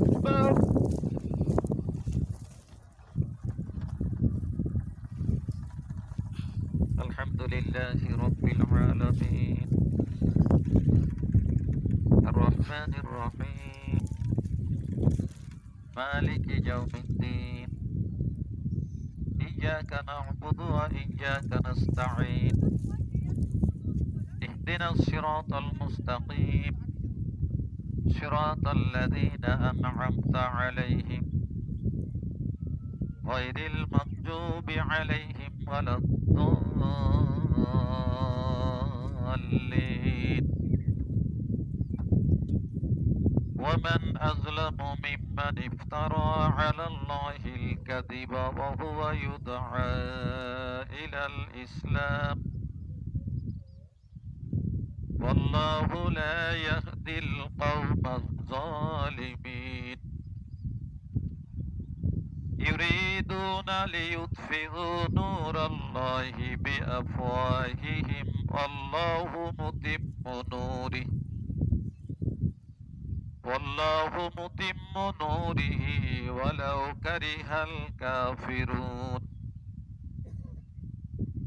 أكبر. الحمد لله رب العالمين الرحمن الرحيم مالك يوم الدين إياك نعبد وإياك نستعين اهدنا الصراط المستقيم صراط الذين أنعمت عليهم غير المغضوب عليهم ولا الضالين. ومن أظلم ممن افترى على الله الكذب وهو يدعى إلى الإسلام والله لا يهدي القوم الظالمين. يريدون ليطفئوا نور الله بأفواههم والله متم نوره ولو كره الكافرون.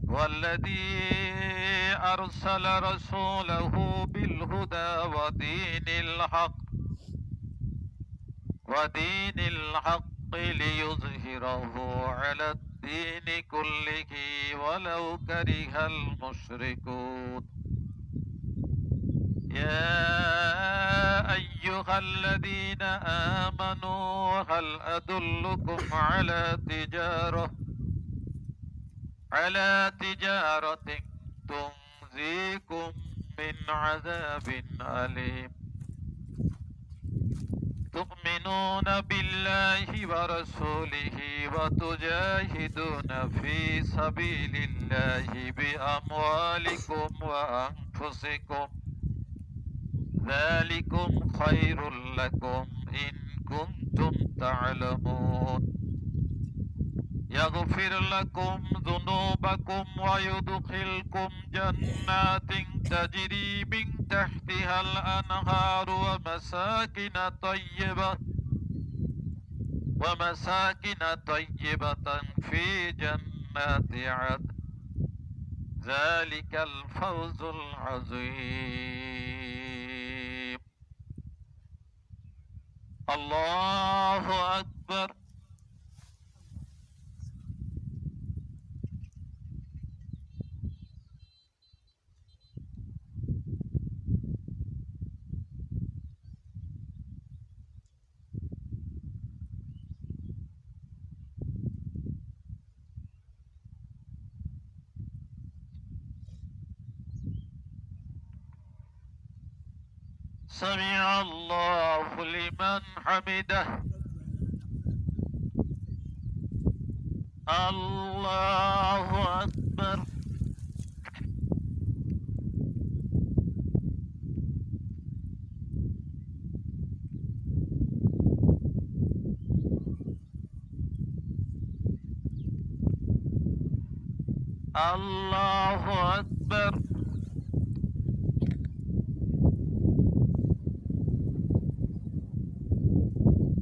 والذي أرسل رسوله بالهدى ودين الحق ليظهره على الدين كله ولو كره المشركون. يا أيها الذين آمنوا هل أدلكم على تجارة تنجيكم من عذاب أليم. تؤمنون بالله ورسوله وتجاهدون في سبيل الله بأموالكم وأنفسكم ذلكم خير لكم إن كنتم تعلمون. يغفر لكم ذنوبكم ويدخلكم جنات تجري من تحتها الأنهار ومساكن طيبة في جنات عدن ذلك الفوز العظيم. الله أكبر. سمع الله لمن حمده. الله أكبر. الله أكبر.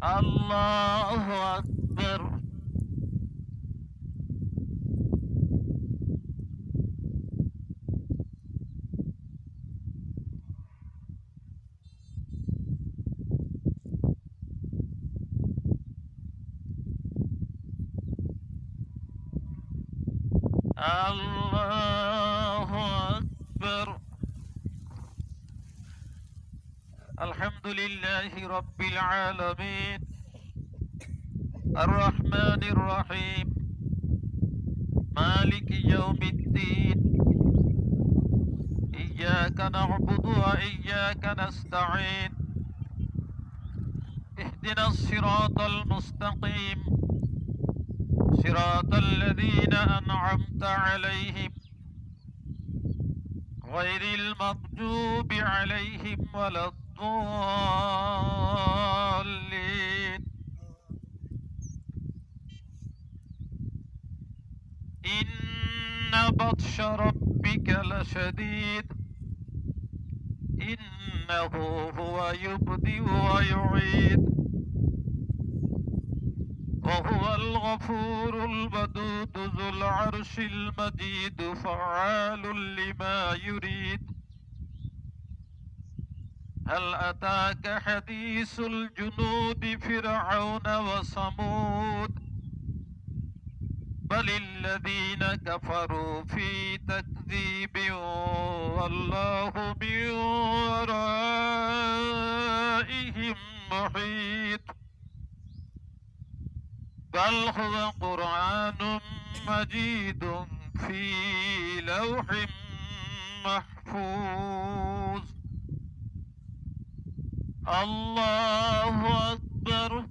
الله أكبر. الله أكبر. الحمد لله رب العالمين الرحمن الرحيم مالك يوم الدين إياك نعبد وإياك نستعين اهدنا الصراط المستقيم صراط الذين أنعمت عليهم غير المغضوب عليهم ولا الضالين. إن بطش ربك لشديد إنه هو يبدئ ويعيد وهو الغفور الودود ذو العرش المجيد فعال لما يريد هل أتاك حديث الجنود فرعون وثمود بل الذين كفروا في تكذيب والله من ورائهم محيط بل هو قرآن مجيد في لوح محفوظ الله أكبر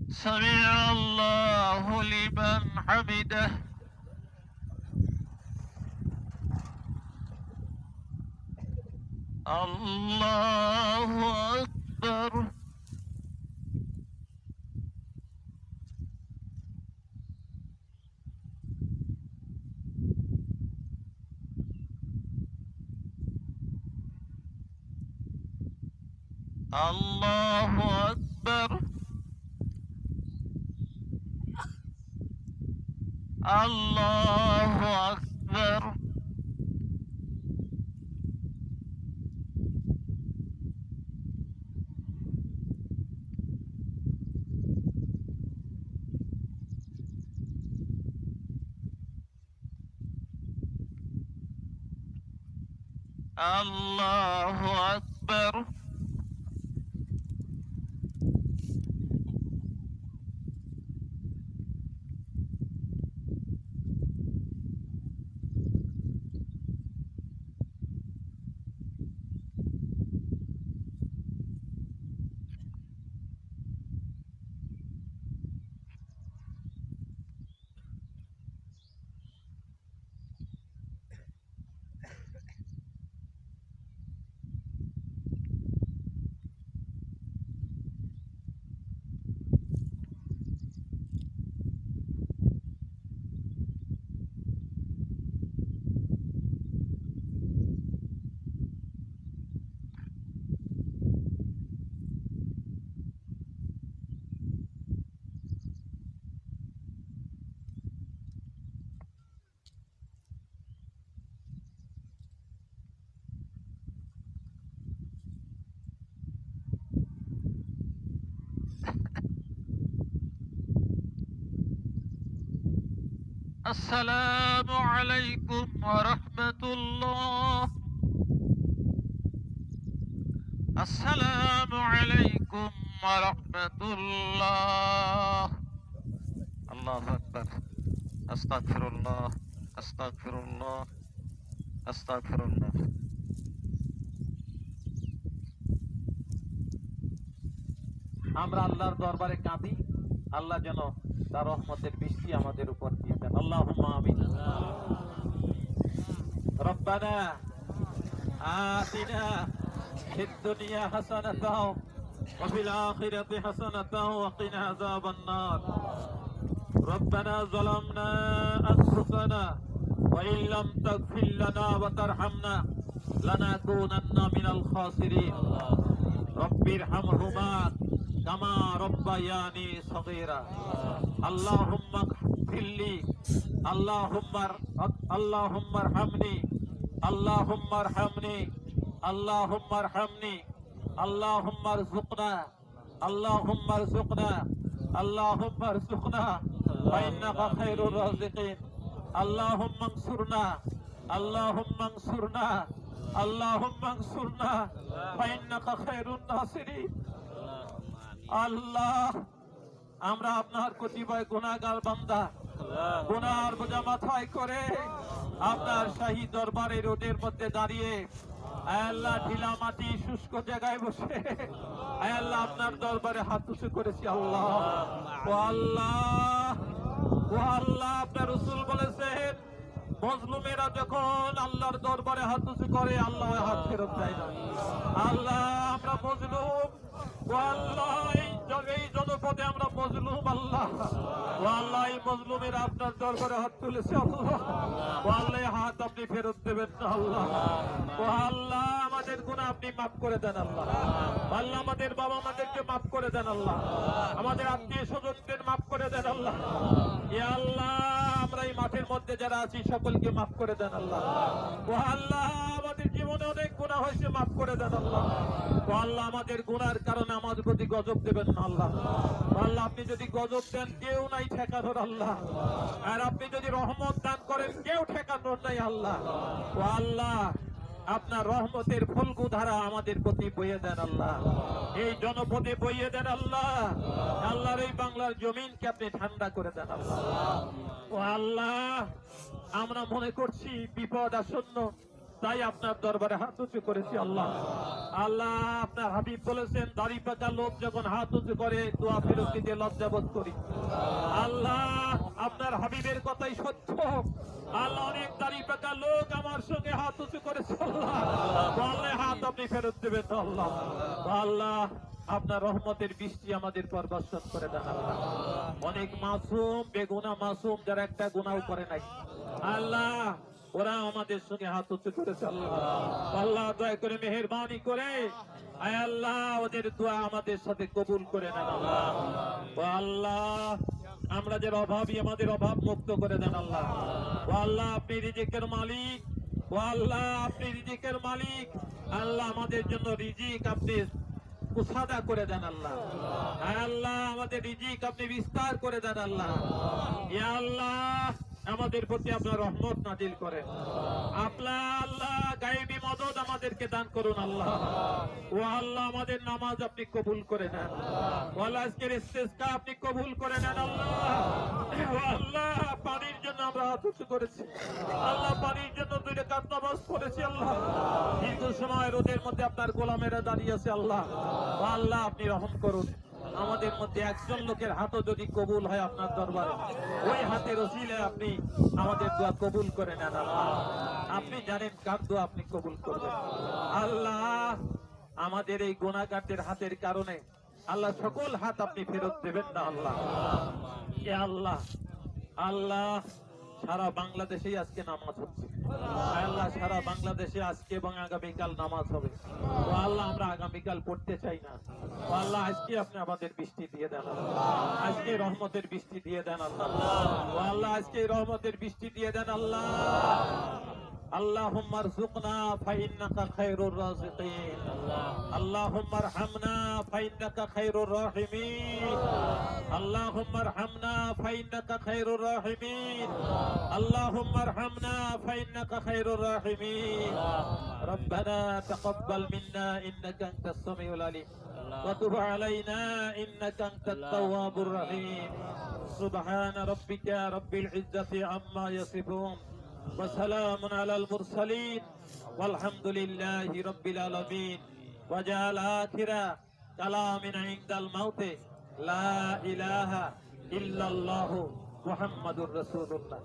سمع الله لمن حمده الله أكبر الله أكبر الله أكبر الله أكبر السلام عليكم ورحمة الله السلام عليكم ورحمة الله الله أكبر أستغفر الله أستغفر الله أستغفر الله আমরা আল্লাহর দরবারে কাঁদি আল্লাহ যেন তার রহমতের বৃষ্টি আমাদের উপর দিয়ে দেন আল্লাহুম্মা আমিন রব্বানা আতিনা ফিদ দুনিয়া হাসানাতাও ওয়া ফিল আখিরাতি হাসানাতাও ওয়া কিনা আযাবান নার রব্বানা যালামনা আনফুসানা ওয়া ইন লাম তাগফির লানা ওয়া তারহামনা লানাকুনান্না মিনাল খাসিরিন রব্বিরহামহুমা কামা রব্বায়ানি সগীরা আল্লাহুম্মা গফিরলি আল্লাহুম্মা আরহামনি আল্লাহুম্মা আরহামনি আল্লাহুম্মা আরহামনি আল্লাহুম্মা আরযুকনা আল্লাহুম্মা আরযুকনা আল্লাহুম্মা আরযুকনা ওয়া ইন্নাকা খায়রুর রাযিকিন আল্লাহুম্মা আনসুরনা আল্লাহুম্মা আনসুরনা আল্লাহুম্মা আনসুরনা ওয়া ইন্নাকা খায়রুন নাসিরিন আল্লাহ আমরা আপনার কতিপয় গুনাহগার বান্দা গুনার বোঝা মাথায় করে আপনার শাহী দরবারে রোডের মধ্যে দাঁড়িয়ে আল্লাহ ঢিলা মাটি শুষ্ক জায়গায় বসে আল্লাহ আপনার দরবারে হাত উঁচু করেছি আল্লাহ ও আল্লাহ ও আল্লাহ আপনার রাসূল বলেছেন মজলুমেরা যখন আল্লাহর দরবারে হাত উঁচু করে, আল্লাহ ওই হাত ফেরত দেয় না। আল্লাহ আমরা মজলুম, ও আল্লাহ এই জনপদে আমরা মজলুম। আল্লাহ ও আল্লাহ এই মজলুমেরা আপনার দরবারে হাত তুলেছে। আল্লাহ ও আল্লাহ এই হাত আপনি ফেরত দেবেন না। আল্লাহ ও আল্লাহ আমাদের গুনাহ আপনি মাফ করে দেন। আল্লাহ আল্লাহ আমাদের বাবা মাদেরকে মাফ করে দেন। আল্লাহ আমাদের আত্মীয় স্বজনদের মাফ করে দেন। আল্লাহ ইয়া আল্লাহ আমরা এই মাঠের মধ্যে যারা আছি সকলকে মাফ করে দেন। আল্লাহ ও আল্লাহ আমাদের জীবনে অনেক গুনাহ হয়েছে, মাফ করে দেন। আল্লাহ ও আল্লাহ আমাদের গুনার কারণে আমাদের প্রতি গজব দেবেন না। আল্লাহ আল্লাহ আপনি যদি গজব দেন কেউ নাই ঠেকানোর। আল্লাহ আর আপনি যদি রহমত দান করেন কেউ ঠেকানোর নাই। আল্লাহ ও আল্লাহ আপনার রহমতের ফলগু ধারা আমাদের প্রতি বইয়ে দেন। আল্লাহ এই জনপদে বইয়ে দেন। আল্লাহ আল্লাহর এই বাংলার জমিনকে আপনি ঠান্ডা করে দেন। আল্লাহ ও আল্লাহ আমরা মনে করছি বিপদ আসন্ন, তাই আপনার দরবারে হাত উঁচু করেছি। আল্লাহ আল্লাহ আপনার হাবিব বলেছেন দাড়ি পাকা লোক যখন হাত উঁচু করে দোয়া ফেরত দিতে লজ্জাবোধ করি। আল্লাহ আপনার হাবিবের কথাই সত্য। আল্লাহ অনেক দাড়ি পাকা লোক আমার সঙ্গে হাত উঁচু করেছে। আল্লাহ আল্লাহ হাত আপনি ফেরত দেবেন। আল্লাহ আল্লাহ আপনার রহমতের বৃষ্টি আমাদের পর বর্ষণ করে দেন। আল্লাহ অনেক মাসুম বেগুনা মাসুম যারা একটা গুনাহ করে নাই, আল্লাহ ওরা আমাদের সঙ্গে হাত উঁচু করেছে। আল্লাহ আল্লাহ দয়া করে মেহেরবানি করে আয় আল্লাহ ওদের দোয়া আমাদের সাথে কবুল করে নেন। আল্লাহ ও আল্লাহ আমরা যে অভাবী আমাদের অভাব মুক্ত করে দেন। আল্লাহ ও আল্লাহ আপনি রিজিকের মালিক। ও আল্লাহ আপনি রিজিকের মালিক। আল্লাহ আমাদের জন্য রিজিক আপনি কুসাদা করে দেন। আল্লাহ আল্লাহ আমাদের রিজিক আপনি বিস্তার করে দেন। আল্লাহ ইয়া আল্লাহ আমাদের প্রতি আপনার রহমত নাজিল করেন। আপনার আল্লাহ গায়েবী মদদ আমাদেরকে দান করুন। আল্লাহ ও আল্লাহ আমাদের নামাজ আপনি কবুল করে নেন। ও আল্লাহ আজকের ইস্তেসকা আপনি কবুল করে নেন। আল্লাহ ও আল্লাহ পানির জন্য আমরা হাত উঁচু করেছি। আল্লাহ পানির জন্য 2 রাকাত নামাজ পড়েছি। আল্লাহ দীর্ঘ সময় রোদের মধ্যে আপনার গোলামেরা দাঁড়িয়ে আছে। আল্লাহ ও আল্লাহ আপনি রহম করুন। আমাদের মধ্যে একজন লোকের হাতও যদি কবুল হয় আপনার দরবারে, ওই হাতের ওসিলায় আপনি আমাদের দোয়া কবুল করে নেন। আল্লাহ আপনি জানেন কার দোয়া আপনি কবুল করবেন। আল্লাহ আমাদের এই গুনাহগারদের হাতের কারণে আল্লাহ সকল হাত আপনি ফেরত দেবেন না। আল্লাহ এ আল্লাহ আল্লাহ সারা বাংলাদেশেই আজকে নামাজ হচ্ছে। আল্লাহ সারা বাংলাদেশে আজকে এবং আগামীকাল নামাজ হবে। ও আল্লাহ আমরা আগামীকাল পড়তে চাই না। ও আল্লাহ আজকে আপনি আমাদের বৃষ্টি দিয়ে দেন। আজকে রহমতের বৃষ্টি দিয়ে দেন। আল্লাহ ও আল্লাহ আজকে রহমতের বৃষ্টি দিয়ে দেন। আল্লাহ اللهم ارزقنا فإنك خير الرازقين. اللهم ارحمنا فإنك خير الراحمين. اللهم ارحمنا فإنك خير الراحمين. اللهم ارحمنا فإنك خير الراحمين. ربنا تقبل منا إنك أنت السميع العليم وتب علينا إنك أنت التواب الرحيم. سبحان ربك رب العزة عما يصفون وسلام على المرسلين والحمد لله رب العالمين. وجعل آخر كلامنا عند الموت لا إله إلا الله محمد رسول الله.